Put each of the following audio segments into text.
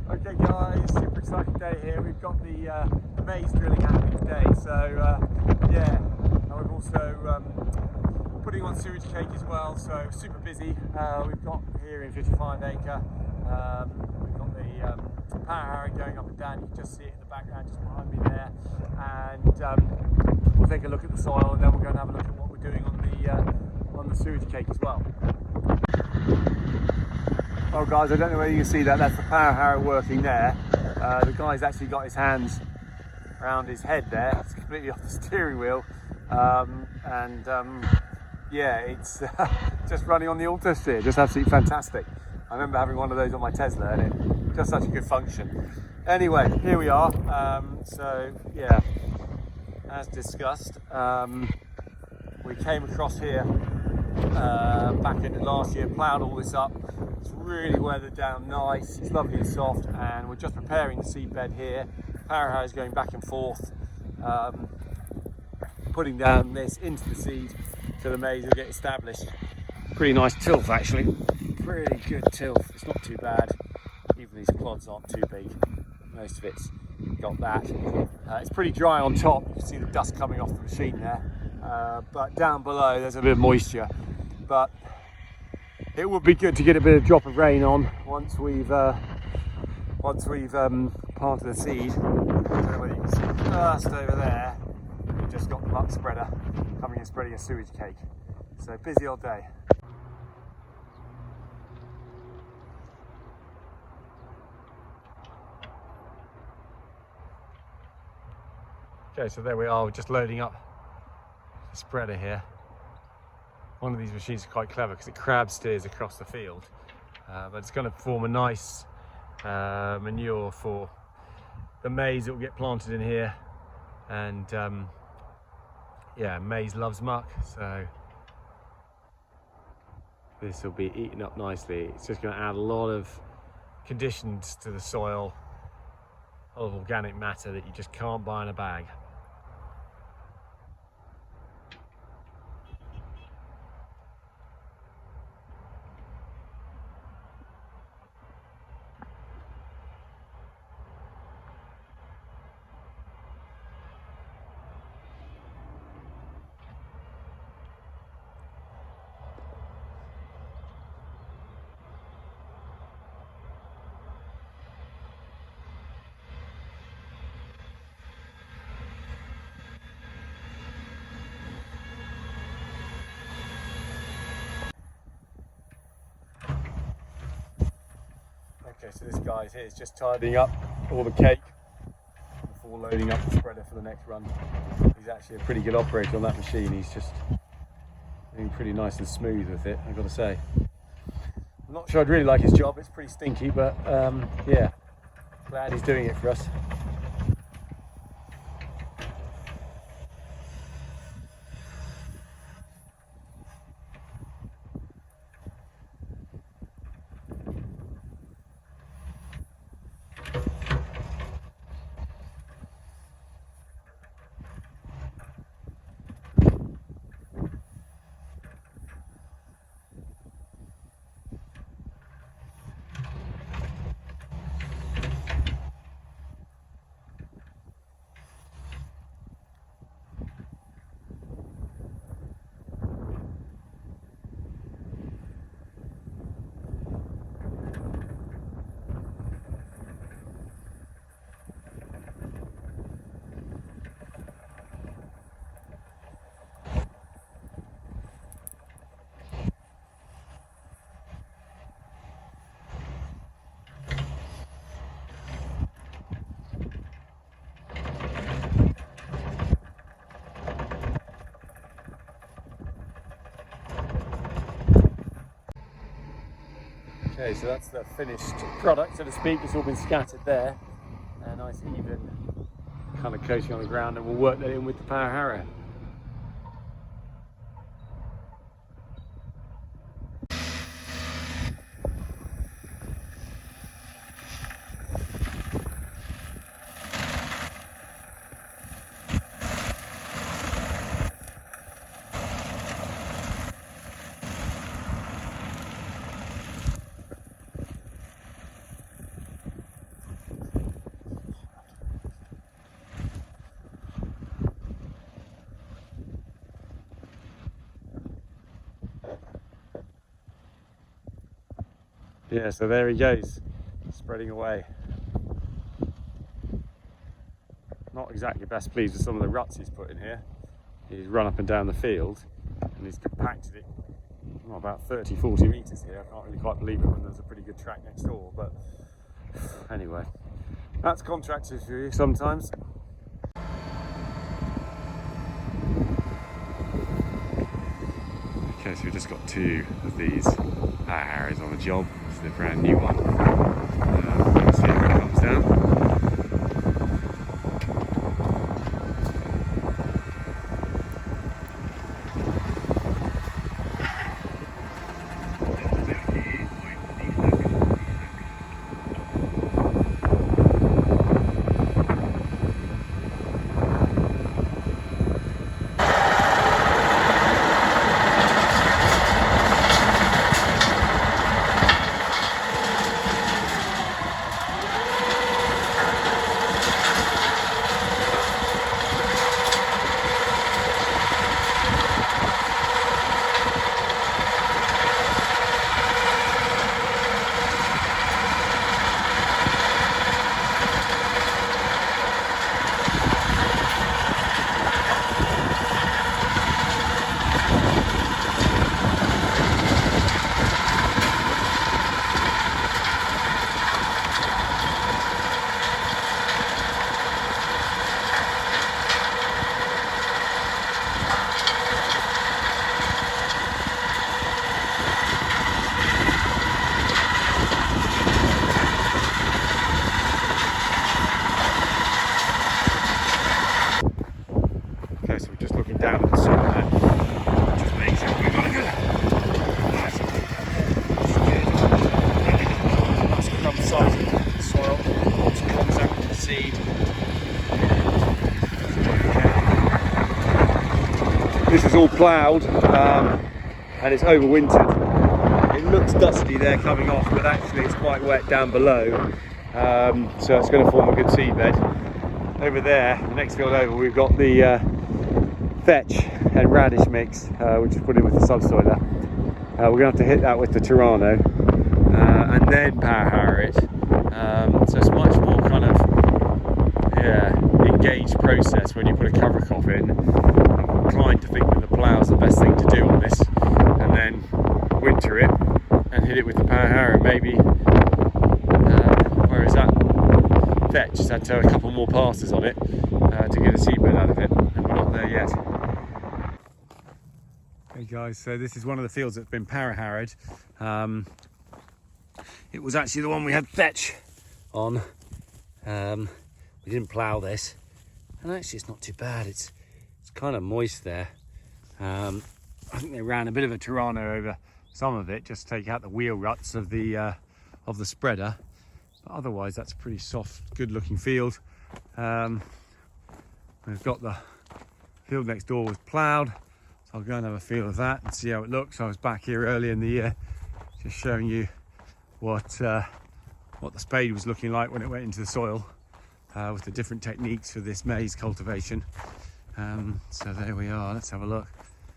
Okay guys, super exciting day here. We've got the maize drilling happening today, so yeah, and we're also putting on sewage cake as well, so super busy. We've got here in 55 acre, we've got the power harrow going up and down. You can just see it in the background just behind me there, and we'll take a look at the soil and then we're going to have a look at what we're doing on the sewage cake as well. Oh guys, I don't know whether you can see that, that's the power harrow working there. The guy's actually got his hands around his head there, it's completely off the steering wheel. Yeah, it's just running on the autosteer, just absolutely fantastic. I remember having one of those on my Tesla and it just such a good function. Anyway, here we are. So yeah, as discussed, we came across here back in last year, ploughed all this up. It's really weathered down nice, it's lovely and soft, and we're just preparing the seed bed here. Power harrow is going back and forth, putting down this into the seed so the maize will get established. Pretty nice tilth actually, pretty good tilth, it's not too bad. Even these clods aren't too big, most of it's got that. It's pretty dry on top, you can see the dust coming off the machine there, but down below there's a bit of moisture. But it would be good to get a bit of drop of rain on once we've planted the seed. I don't know whether you can see just over there, we've just got the muck spreader coming and spreading a sewage cake. So busy all day. Okay, so there we are, we're just loading up the spreader here. One of these machines is quite clever because it crab steers across the field, but it's going to form a nice manure for the maize that will get planted in here. And yeah, maize loves muck, so this will be eaten up nicely. It's just going to add a lot of conditions to the soil, a lot of organic matter that you just can't buy in a bag. Okay, so this guy here is just tidying up all the cake before loading up the spreader for the next run. He's actually a pretty good operator on that machine. He's just being pretty nice and smooth with it, I've got to say. I'm not sure I'd really like his job, it's pretty stinky, but yeah, glad he's doing it for us. Okay, so that's the finished product, so to speak. It's all been scattered there. A nice even kind of coating on the ground, and we'll work that in with the power harrow. Yeah, so there he goes, spreading away. Not exactly best pleased with some of the ruts he's put in here. He's run up and down the field and he's compacted it about 30-40 metres here. I can't really quite believe it when there's a pretty good track next door, but anyway, that's contractors for you sometimes. Okay, so we've just got 2 of these power harrows on the job. This is the brand new one. Let's see how it comes down. Okay, so we're just looking down at the soil there. Just make sure we've got a good. That's good. That's the size of the soil. Lots of contact with the seed. This is all ploughed and it's overwintered. It looks dusty there coming off, but actually it's quite wet down below. So it's going to form a good seed bed. Over there, the next field over, we've got the vetch and radish mix, which is put in with the subsoiler. We're going to have to hit that with the Tirano and then power harrow it. So it's much more kind of engaged process when you put a cover crop in. I'm inclined to think that the plough is the best thing to do on this, and then winter it and hit it with the power harrow. Maybe whereas that vetch just had to have a couple more passes on it to get a seedbed out of it, and we're not there yet. Hey guys, so this is one of the fields that's been power harrowed. It was actually the one we had vetch on. We didn't plough this, and actually it's not too bad. It's kind of moist there. I think they ran a bit of a Tirano over some of it just to take out the wheel ruts of the spreader. But otherwise, that's a pretty soft, good-looking field. We've got the field next door was ploughed, so I'll go and have a feel of that and see how it looks. I was back here early in the year, just showing you what the spade was looking like when it went into the soil, with the different techniques for this maize cultivation. So there we are. Let's have a look.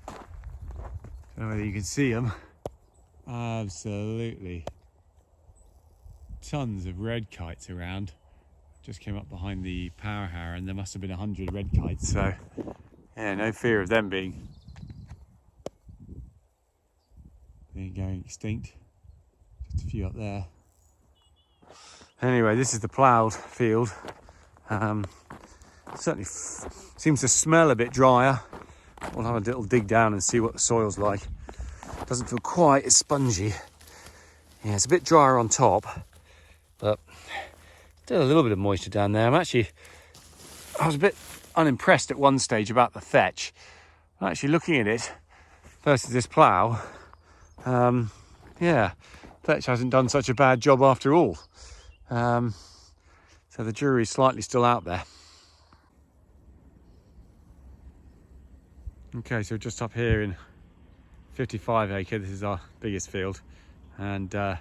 Don't know whether you can see them. Absolutely tons of red kites around. Just came up behind the power harrow and there must have been 100 red kites, so yeah, no fear of them being going extinct. Just a few up there. Anyway, this is the ploughed field. Certainly seems to smell a bit drier. We'll have a little dig down and see what the soil's like. Doesn't feel quite as spongy. Yeah, it's a bit drier on top, but still a little bit of moisture down there. I was a bit unimpressed at one stage about the vetch. I'm actually looking at it versus this plough. Yeah, vetch hasn't done such a bad job after all. So the jury's slightly still out there. Okay, so just up here in 55 acre, this is our biggest field, and we're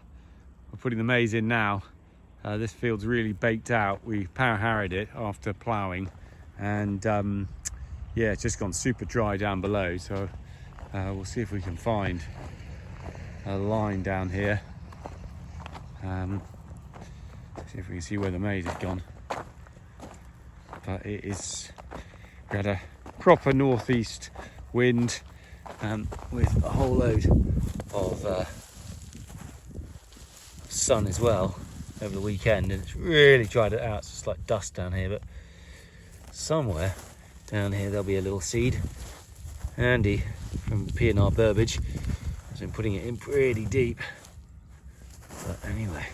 putting the maize in now. This field's really baked out. We power harrowed it after ploughing, and yeah, it's just gone super dry down below, so we'll see if we can find a line down here See if we can see where the maize has gone. But it is, we had a proper northeast wind with a whole load of sun as well over the weekend, and it's really dried it out. It's just like dust down here, but somewhere down here there'll be a little seed. Andy from P&R Burbage has been putting it in pretty deep, but anyway,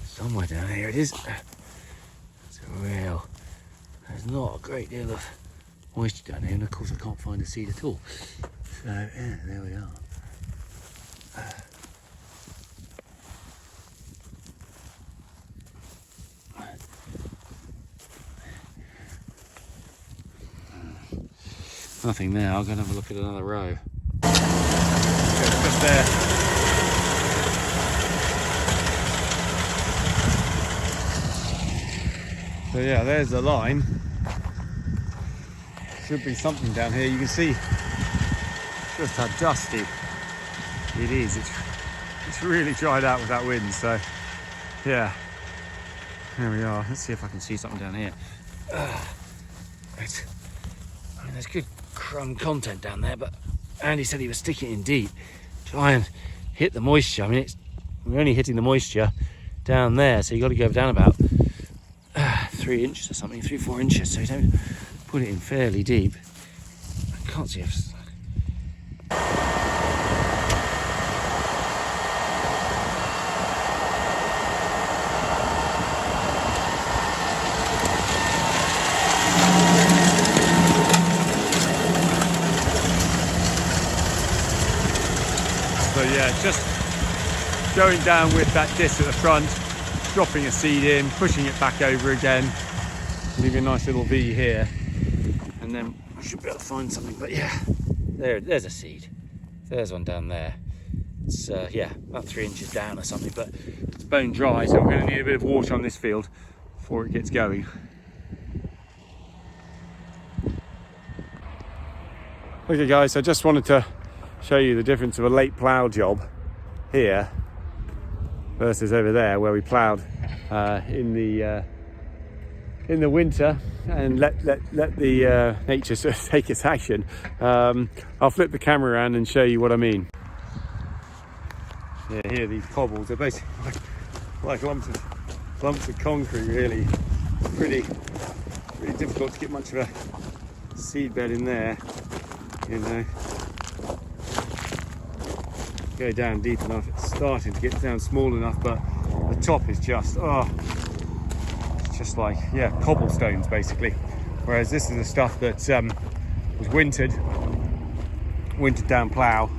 somewhere down here it is. It's real, there's not a great deal of moisture down here, and of course I can't find a seed at all. So yeah, there we are. Nothing there. I'm going to have a look at another row. It's just there. So yeah, there's the line. Should be something down here. You can see just how dusty it is. It's really dried out with that wind. So yeah, there we are. Let's see if I can see something down here. There's good crumb content down there, but Andy said he was sticking it in deep, try and hit the moisture. I mean, we're only hitting the moisture down there, so you got to go down about 3 inches or something, 3-4 inches, so you don't put it in fairly deep. I can't see if so yeah, just going down with that disc at the front, dropping a seed in, pushing it back over again, leaving a nice little V here, and then I should be able to find something. But yeah, there's a seed. There's one down there. It's yeah, about 3 inches down or something, but it's bone dry, so we're going to need a bit of water on this field before it gets going. Okay guys, I just wanted to show you the difference of a late plough job here versus over there where we ploughed in the winter and let the nature sort of take its action. I'll flip the camera around and show you what I mean. Yeah, here these cobbles, they're basically like lumps of concrete, really. Pretty difficult to get much of a seed bed in there, you know. Go down deep enough, it's starting to get down small enough, but the top is just it's just like, yeah, cobblestones basically, whereas this is the stuff that was wintered down plough,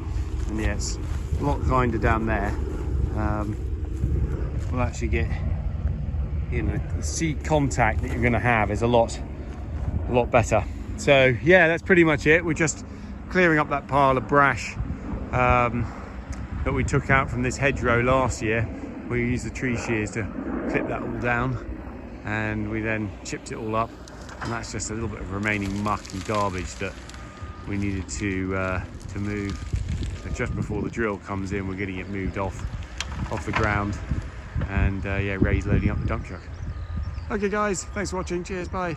and yeah, it's a lot kinder down there. We'll actually get, you know, the seed contact that you're going to have is a lot better. So yeah, that's pretty much it. We're just clearing up that pile of brash that we took out from this hedgerow last year. We used the tree shears to clip that all down, and we then chipped it all up, and that's just a little bit of remaining muck and garbage that we needed to move. So just before the drill comes in, we're getting it moved off the ground, and yeah, Ray's loading up the dump truck. Okay guys, thanks for watching, cheers, bye.